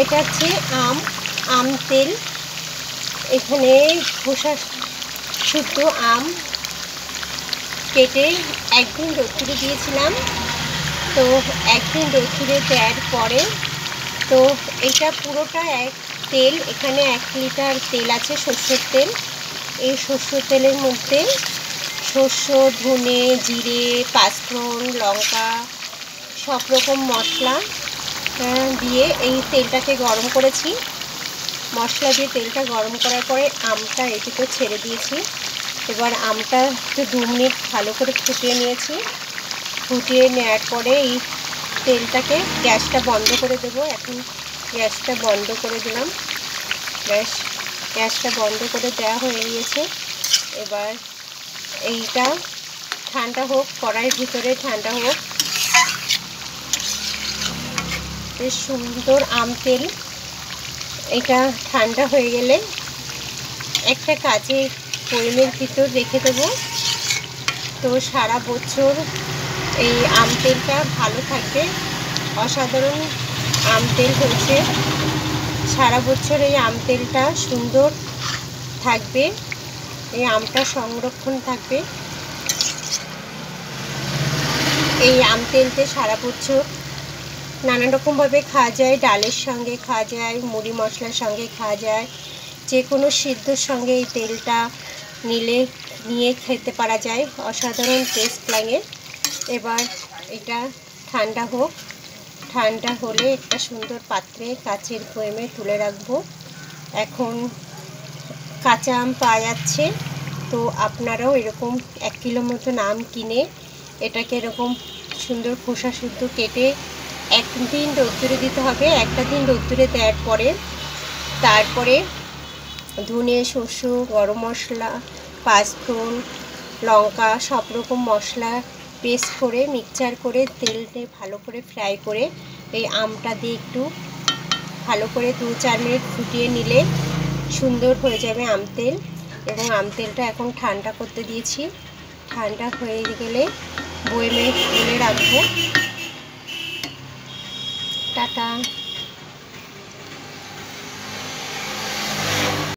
এটা হচ্ছে আম তেল। এখানে খোসা শুদ্ধ আম কেটে একদিন রোদ্দুরে দিয়েছিলাম। তো একদিন রোদ্দুরে দেওয়ার পরে তো এটা পুরোটা এক তেল। এখানে 1 লিটার তেল আছে, সর্ষের তেল। এই সর্ষের তেলের মধ্যে সর্ষ, ধনে, জিরে, পাঁচফোড়ন, লঙ্কা সব রকম মশলা দিয়ে এই তেলটাকে গরম করেছি। মশলা দিয়ে তেলটা গরম করার পরে আমটা এর ভিতর ছেড়ে দিয়েছি। এবার আমটা একটু 2 মিনিট ভালো করে ফুটিয়ে নিয়েছি। ফুটিয়ে নেওয়ার পরে এই তেলটাকে গ্যাসটা বন্ধ করে দেবো। এখন গ্যাসটা বন্ধ করে দিলাম। গ্যাসটা বন্ধ করে দেওয়া হয়ে গিয়েছে। এবার এইটা ঠান্ডা হোক, কড়াইয়ের ভিতরে ঠান্ডা হোক। বেশ সুন্দর আম তেল। এটা ঠান্ডা হয়ে গেলে একটা কাচের বয়ামের ভিতর রেখে দেবো। তো সারা বছর এই আম তেলটা ভালো থাকবে। অসাধারণ আম তেল হয়েছে। সারা বছর এই আম তেলটা সুন্দর থাকবে, এই আমটা সংরক্ষণ থাকবে। এই আম তেলতে সারা বছর নানান রকমভাবে খাওয়া যায়। ডালের সঙ্গে খাওয়া যায়, মুড়ি মশলার সঙ্গে খাওয়া যায়, যে কোনো সিদ্ধর সঙ্গে এই তেলটা নিয়ে খেতে পারা যায়। অসাধারণ টেস্ট লাগে। এবার এটা ঠান্ডা হোক। ঠান্ডা হলে একটা সুন্দর পাত্রে কাচের বয়ামে তুলে রাখবো। এখন কাঁচা আম পাওয়া যাচ্ছে, তো আপনারাও এরকম 1 কিলো মতন আম কিনে এটাকে এরকম সুন্দর খোসা শুদ্ধ কেটে একদিন রোদ্দুরে দিতে হবে। একটা দিন রোদ্দুরে দেওয়ার পরে তারপরে ধনে, সর্ষে, গরম মশলা, পাঁচফোড়ন, লঙ্কা সব রকম মশলা পেস্ট করে মিক্সচার করে তেলতে ভালো করে ফ্রাই করে এই আমটা দিয়ে একটু ভালো করে 2-4 মিনিট ফুটিয়ে নিলে সুন্দর হয়ে যাবে আম তেল। এবং আম তেলটা এখন ঠান্ডা করতে দিয়েছি। ঠান্ডা হয়ে গেলে বয়ামে তুলে রাখবো। টাটা।